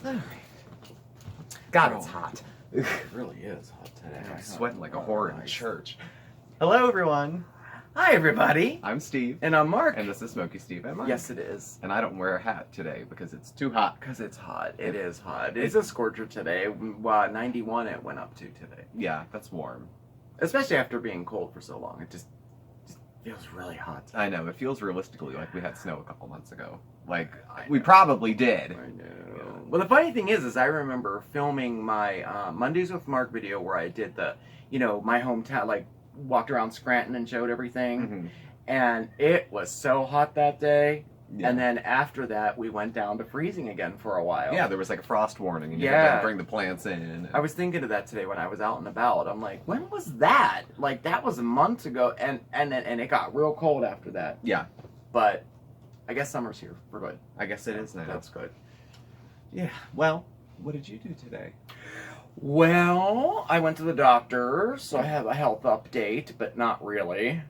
All right. God, Oh. it's hot. It really is hot today. I'm sweating like a whore in Nice. church. Hello, everyone. Hi, everybody. I'm Steve. And I'm Mark. And this is SmokeySteveAndMarc. Yes, it is. And I don't wear a hat today because it's too hot. Because it's hot. It is hot. It's a scorcher today. Wow, 91 it went up to today. Yeah, that's warm. Especially after being cold for so long. It just feels really hot. I know. It feels realistically like we had snow a couple months ago. Like, I we know. probably did. I know. Well, the funny thing is I remember filming my Mondays with Mark video where I did the, my hometown, like, walked around Scranton and showed everything. Mm-hmm. And it was so hot that day. Yeah. And then after that, we went down to freezing again for a while. Yeah, there was like a frost warning, and you Yeah. had to bring the plants in. I was thinking of that today when I was out and about. I'm like, when was that? Like, that was months ago, and it got real cold after that. Yeah, But I guess summer's here. We're good. I guess it is now. That's good. Yeah. Well, what did you do today? Well, I went to the doctor, so I have a health update, but not really.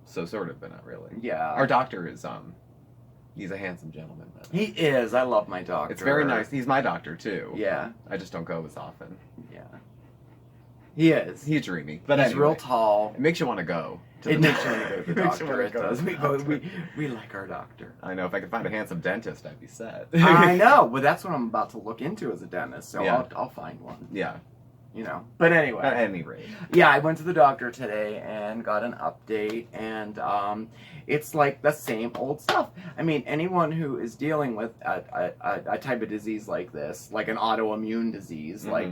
So sort of, but not really. Yeah. Our doctor is he's a handsome gentleman. He is. I love my doctor. It's very nice. He's my doctor too. Yeah. I just don't go as often. Yeah. He is. He's dreamy, but He's anyway, real tall. It makes you want to go. It makes you want to go to the It makes you doctor. wanna It go to does. the doctor. We like our doctor. I know. If I could find a handsome dentist, I'd be set. I know. Well, that's what I'm about to look into as a dentist. So Yeah. I'll find one. Yeah. But anyway. At any rate. Yeah, I went to the doctor today and got an update, and it's like the same old stuff. I mean, anyone who is dealing with a type of disease like this, like an autoimmune disease, like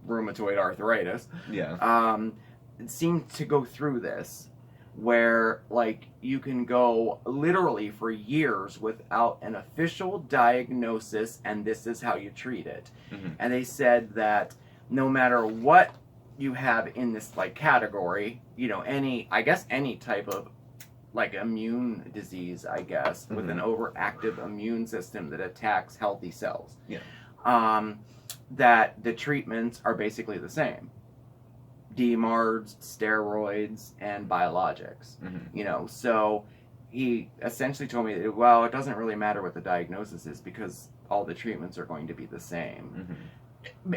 rheumatoid arthritis, Yeah. seems to go through this, where like you can go literally for years without an official diagnosis, and this is how you treat it. Mhm. And they said that no matter what you have in this like category, any type of like immune disease, I guess, with an overactive immune system that attacks healthy cells. Yeah. That the treatments are basically the same. DMARDs, steroids, and biologics. So he essentially told me that, well, it doesn't really matter what the diagnosis is because all the treatments are going to be the same.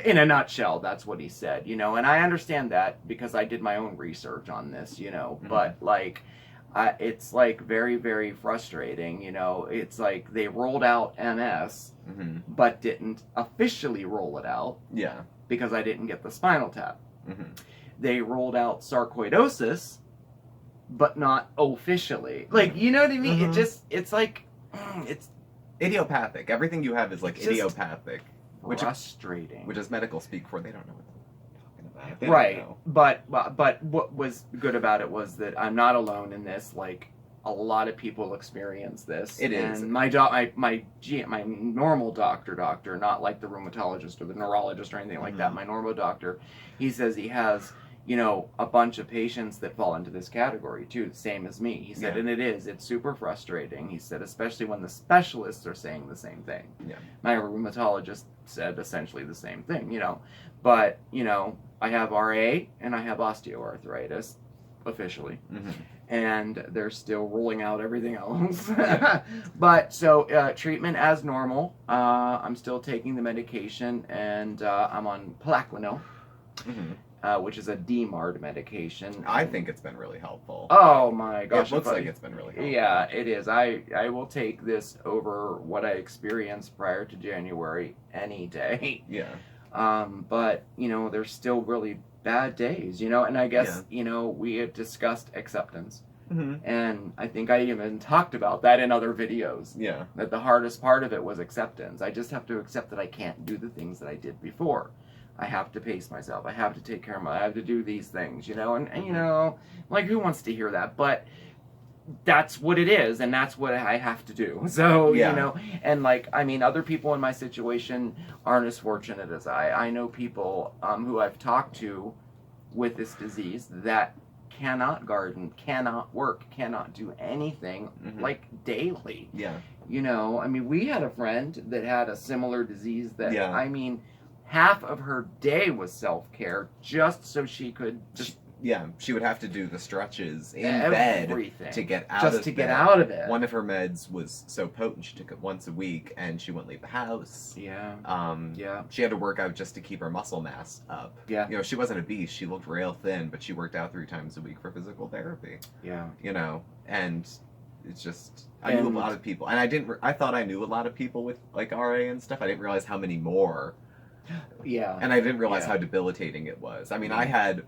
In a nutshell, that's what he said, and I understand that because I did my own research on this, but like, it's like very, very frustrating, it's like they rolled out MS, but didn't officially roll it out. Yeah. Because I didn't get the spinal tap. They rolled out sarcoidosis, but not officially. Like, you know what I mean? It's like, it's Idiopathic. Everything you have is like It's just idiopathic. frustrating. Which is medical speak for they don't know what they're talking about. They don't Right, know. but what was good about it was that I'm not alone in this. Like, a lot of people experience this. It is. And my normal doctor, not like the rheumatologist or the neurologist or anything like that. My normal doctor, he says he has, a bunch of patients that fall into this category too, same as me. He said, Yeah. and it's super frustrating. He said, especially when the specialists are saying the same thing. Yeah. My rheumatologist said essentially the same thing, But, I have RA and I have osteoarthritis, officially. And they're still rolling out everything else. But, so, treatment as normal. I'm still taking the medication, and I'm on Plaquenil, which is a DMARD medication. I think it's been really helpful. Oh my gosh. It looks like it's been really helpful. Yeah, it is. I will take this over what I experienced prior to January any day. Yeah. But, there's still really bad days, and I guess, we had discussed acceptance. And I think I even talked about that in other videos. Yeah. That the hardest part of it was acceptance. I just have to accept that I can't do the things that I did before. I have to pace myself. I have to take care of I have to do these things, and like, who wants to hear that? But that's what it is, and that's what I have to do. So, and like, I mean, other people in my situation aren't as fortunate as I. I know people who I've talked to with this disease that cannot garden, cannot work, cannot do anything like daily. Yeah. I mean, we had a friend that had a similar disease that, Yeah. I mean, half of her day was self-care just so she could just Yeah, she would have to do the stretches in bed to get out of just to bed. get out of it. One of her meds was so potent she took it once a week, and she wouldn't leave the house. Yeah. Yeah. She had to work out just to keep her muscle mass up. Yeah. You know, she wasn't a beast. She looked real thin, but she worked out 3 times a week for physical therapy. Yeah. You know, and it's just I knew a lot of people, and I thought I knew a lot of people with like RA and stuff. I didn't realize how many more. Yeah. And I didn't realize how debilitating it was. I mean, I had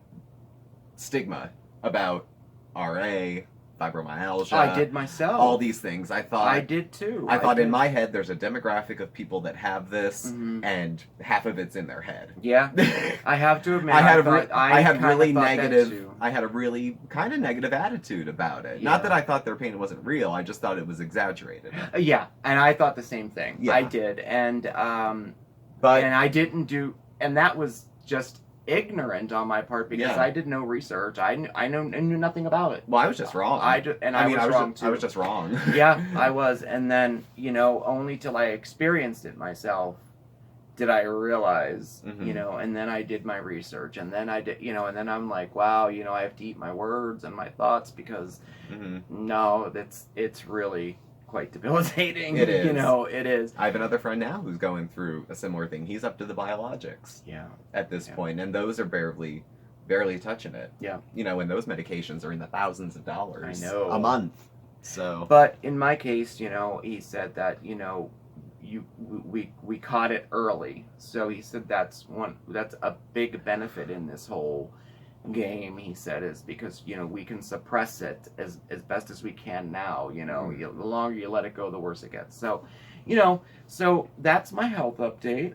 stigma about RA, fibromyalgia. I did myself. All these things. I thought I did too. I thought in my head there's a demographic of people that have this, Mhm. and half of it's in their head. Yeah. I have to admit, I had kinda really thought that negative. too. I had a really kind of negative attitude about it. Yeah. Not that I thought their pain wasn't real. I just thought it was exaggerated. Yeah, and I thought the same thing. Yeah. I did, and But I didn't do, and that was just ignorant on my part because Yeah. I did no research. I knew nothing about it. well, I was just wrong. I was wrong too. I was just wrong. Yeah, I was, and then only till I experienced it myself did I realize, Mhm. and then I did my research, and then I did, and then I'm like, wow, I have to eat my words and my thoughts because Mhm. no, it's really quite debilitating. It is. It is. I have another friend now who's going through a similar thing. He's up to the biologics Yeah. at this Yeah. point, and those are barely touching it. Yeah. And those medications are in the thousands of dollars I know. a month. So But in my case, he said that we caught it early. So he said that's a big benefit in this whole game. He said is because we can suppress it as best as we can now. The longer you let it go, the worse it gets. So, so that's my health update.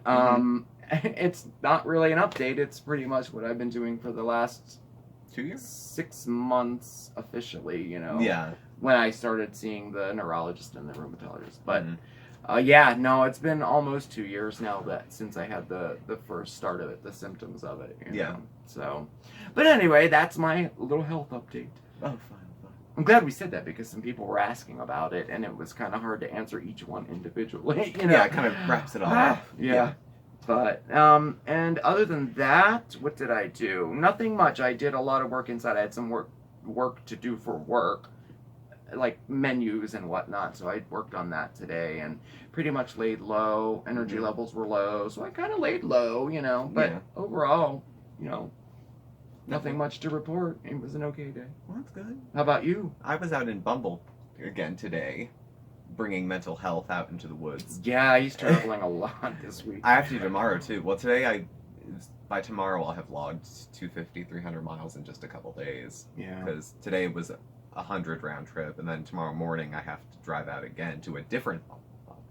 It's not really an update. It's pretty much what I've been doing for the last 2 years. 6 months officially. Yeah. When I started seeing the neurologist and the rheumatologist. But Mhm. it's been almost 2 years now since I had the first start of it, the symptoms of it. Yeah. So, but anyway, that's my little health update. Oh, fine. I'm glad we said that because some people were asking about it, and it was kind of hard to answer each one individually. Yeah, it kind of wraps it all up. Yeah. But and other than that, what did I do? Nothing much. I did a lot of work inside. I had some work to do for work, like menus and whatnot. So I worked on that today and pretty much laid low. Energy Mhm. levels were low, so I kind of laid low, But Yeah. overall, nothing much to report. It was an okay day. Well, that's good. How about you? I was out in Bumble again today, bringing mental health out into the woods. Yeah, he's traveling a lot this week. I have to tomorrow too. Well, today by tomorrow I'll have logged 250, 300 miles in just a couple days. Yeah. Because today was 100 round trip, and then tomorrow morning I have to drive out again to a different Bumble.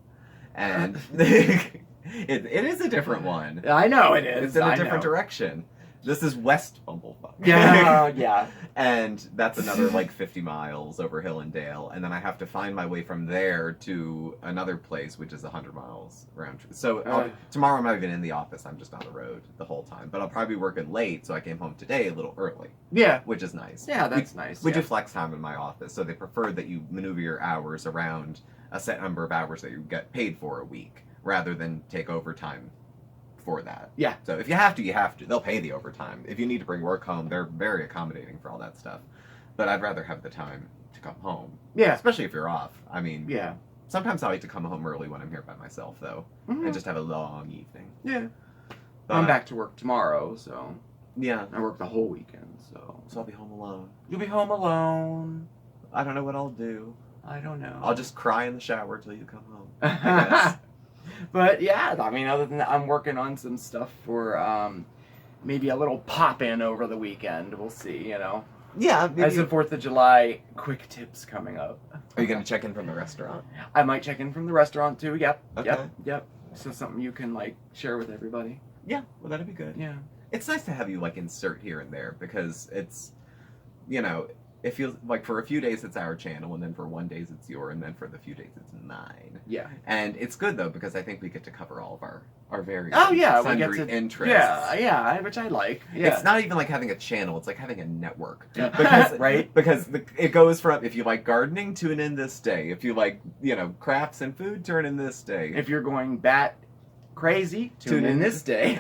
And it is a different one. I know it is. It's in a I different know. direction. This is West Bumblefuck. Yeah, yeah. And that's another 50 miles over hill and dale, and then I have to find my way from there to another place, which is 100 miles round trip. So tomorrow I'm not even in the office. I'm just on the road the whole time. But I'll probably be working late, so I came home today a little early. Yeah. Which is nice. Yeah, that's nice. We do flex time in my office, so they prefer that you maneuver your hours around a set number of hours that you get paid for a week, rather than take overtime for that. Yeah. So if you have to, you have to. They'll pay the overtime. If you need to bring work home, they're very accommodating for all that stuff. But I'd rather have the time to come home. Yeah. Especially if you're off. I mean, Yeah. sometimes I like to come home early when I'm here by myself, though, and just have a long evening. Yeah. But, I'm back to work tomorrow, so Yeah. I work the whole weekend, so So I'll be home alone. you'll be home alone. I don't know what I'll do. I don't know. I'll just cry in the shower till you come home. I guess. But yeah, I mean, other than that, I'm working on some stuff for maybe a little pop-in over the weekend. We'll see, Yeah. As the 4th of July, quick tips coming up. Are you going to check in from the restaurant? I might check in from the restaurant too. Yep. Okay. Yep. So something you can share with everybody. Yeah. Well, that'd be good. Yeah. It's nice to have you insert here and there, because it's, it feels like for a few days it's our channel, and then for one day it's your, and then for the few days it's mine. Yeah. And it's good though, because I think we get to cover all of our various we get sundry to interests. Yeah, which I like. Yeah. It's not even like having a channel, it's like having a network. Yeah. Because, Right? Because it goes from, if you like gardening, tune in this day. If you like, crafts and food, turn in this day. If you're going bat crazy, tune in this day.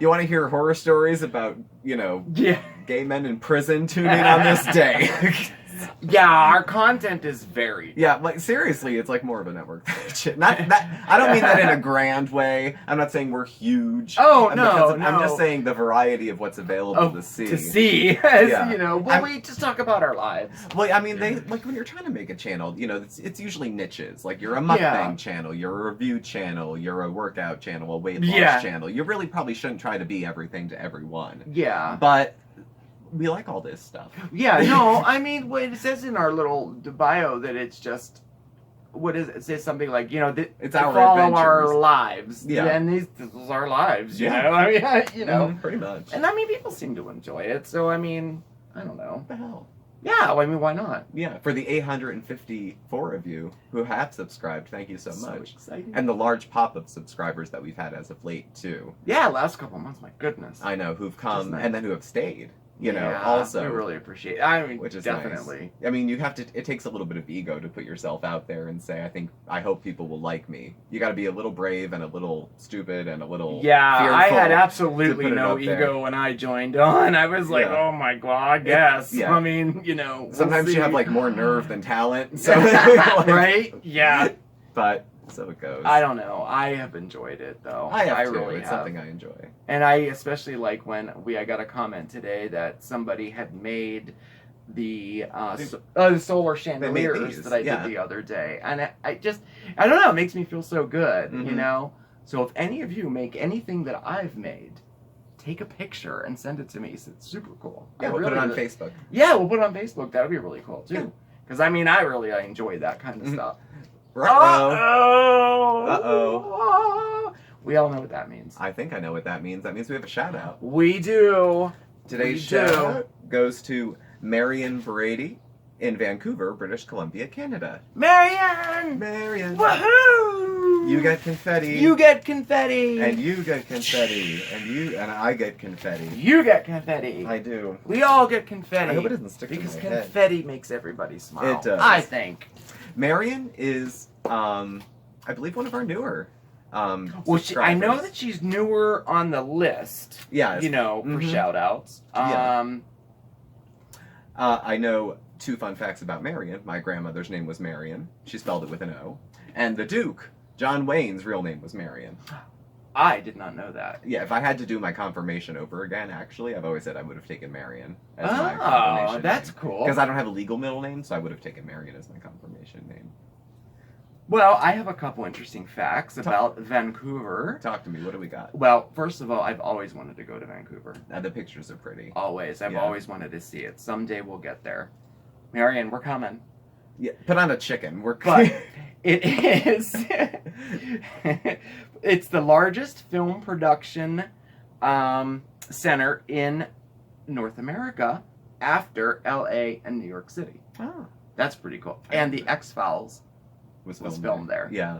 You want to hear horror stories about, Yeah. gay men in prison? Tune in on this day. Yeah, our content is varied. Yeah, like seriously, it's like more of a network. Not that I don't mean that in a grand way. I'm not saying we're huge. Oh, I'm no. just saying the variety of what's available to see. To see, as, Yeah. we just talk about our lives. Well, I mean, they like when you're trying to make a channel, it's usually niches. Like you're a mukbang channel, you're a review channel, you're a workout channel, a weight loss channel. You really probably shouldn't try to be everything to everyone. Yeah. But we like all this stuff. Yeah, no, I mean, it says in our little bio that it's just, what is it? It says something like, It's our follow adventures. our lives. Yeah. And this is our lives, you Yeah. know? I mean, Mhm, pretty much. And I mean, people seem to enjoy it, so I mean, I don't know. What the hell? Yeah, I mean, why not? Yeah, for the 854 of you who have subscribed, thank you so much. Exciting. And the large pop of subscribers that we've had as of late, too. Yeah, last couple months, my goodness. I know, who've come nice. and then who have stayed, Yeah, also. we really appreciate it. I mean, Which is definitely. nice. I mean, it takes a little bit of ego to put yourself out there and say, I hope people will like me. You gotta be a little brave and a little stupid and a little Yeah, I fearful had to absolutely put it no up there. ego when I joined on. I was like, Yeah. oh my god, I guess. Yeah. I mean, Sometimes you have like more nerve than talent. So, right? Yeah. But so it goes. I don't know. I have enjoyed it though. I have too. really It's have. something I enjoy. And I especially like when I got a comment today that somebody had made the solar chandeliers these, that I yeah. did the other day, and I don't know, it makes me feel so good, Mhm. So if any of you make anything that I've made, take a picture and send it to me. It's super cool. Yeah, we'll put it on Facebook. Yeah, we'll put it on Facebook. That would be really cool Yeah. too. Because I mean, I enjoy that kind of Mhm. stuff. Uh-oh. Uh-oh. We all know what that means. I think I know what that means. That means we have a shout out. We do. Today's We do. shout out goes to Marion Brady in Vancouver, British Columbia, Canada. Marianne! Marion! Woohoo! You get confetti. You get confetti. And you get confetti. And I get confetti. You get confetti. I do. We all get confetti. I hope it doesn't stick because to my head. confetti makes everybody smile. It does. I think. Marion is, I believe, one of our newer Well, subscribers. I know that she's newer on the list. Yeah. For Mhm. shout outs. Yeah. I know 2 fun facts about Marion. My grandmother's name was Marion. She spelled it with an O. And the Duke, John Wayne's real name was Marion. I did not know that. Yeah, if I had to do my confirmation over again, actually, I've always said I would have taken Marion as my confirmation Oh, that's name. cool. Because I don't have a legal middle name, so I would have taken Marion as my confirmation name. Well, I have a couple interesting facts about Vancouver. Talk to me. What do we got? Well, first of all, I've always wanted to go to Vancouver. The pictures are pretty. Always. I've Yeah. always wanted to see it. Someday we'll get there. Marion, we're coming. Yeah, put on a chicken. We're But it is. It's the largest film production center in North America after LA and New York City. Oh, That's pretty cool. I And didn't the X-Files was was filmed there. Yeah.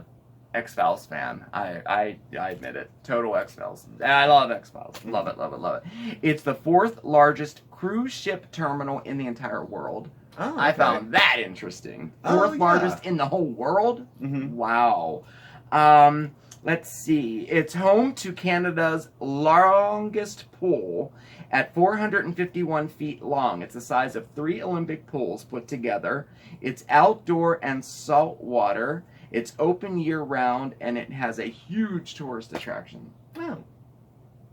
X-Files fan. I admit it. Total X-Files. I love X-Files. Love it, love it, love it. It's the 4th largest cruise ship terminal in the entire world. Oh, I okay. found that interesting. Oh, 4th yeah. largest in the whole world? Mhm. Wow. Let's see. It's home to Canada's longest pool at 451 feet long. It's the size of 3 Olympic pools put together. It's outdoor and saltwater. It's open year-round, and it has a huge tourist attraction. Oh,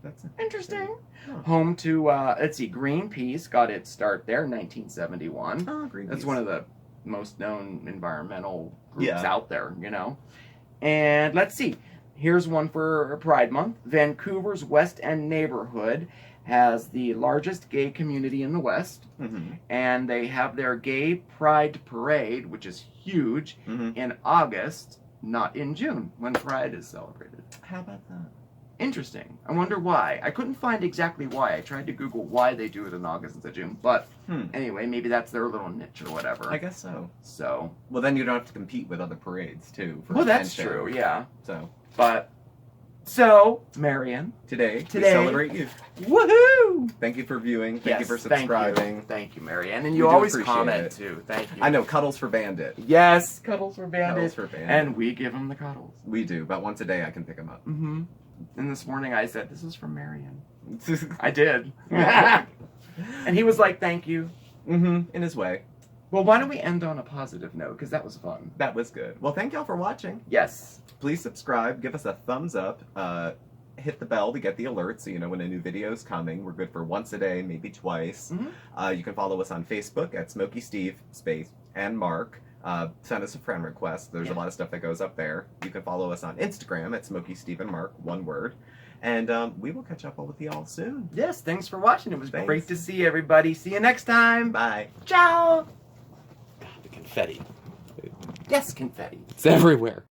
that's Interesting. Oh. Home to, let's see, Greenpeace got its start there in 1971. Oh, Greenpeace. That's one of the most known environmental groups Yeah. out there, And let's see. Here's one for Pride Month. Vancouver's West End neighborhood has the largest gay community in the West, Mhm. and they have their Gay Pride Parade, which is huge, Mhm. in August, not in June, when Pride is celebrated. How about that? Interesting. I wonder why. I couldn't find exactly why. I tried to Google why they do it in August instead of June, but anyway, maybe that's their little niche or whatever. I guess so. So, Well, then you don't have to compete with other parades too. For well, that's attention. true, yeah. So But So, Marion, Today, we Today. celebrate you. woohoo! Thank you for viewing. Thank you for subscribing. Thank you, Marianne. And We you do always appreciate comment it. too. Thank you. I know, cuddles for Bandit. Yes, cuddles for Bandit. Cuddles for Bandit. And we give him the cuddles. We do, about once a day I can pick him up. Mm-hmm. And this morning I said, "This is from Marion." I did. And he was like, "Thank you." In his way. Well, why don't we end on a positive note? Because that was fun. That was good. Well, thank y'all for watching. Yes. Please subscribe, give us a thumbs up, hit the bell to get the alerts so you know when a new video is coming. We're good for once a day, maybe twice. You can follow us on Facebook at SmokeySteveAndMarc. Send us a friend request. There's a lot of stuff that goes up there. You can follow us on Instagram at SmokeySteveAndMarc, one word. And we will catch up with y'all soon. Yes, thanks for watching. It was Thanks. great to see everybody. See you next time. Bye. Ciao. The confetti. Yes, confetti. It's everywhere.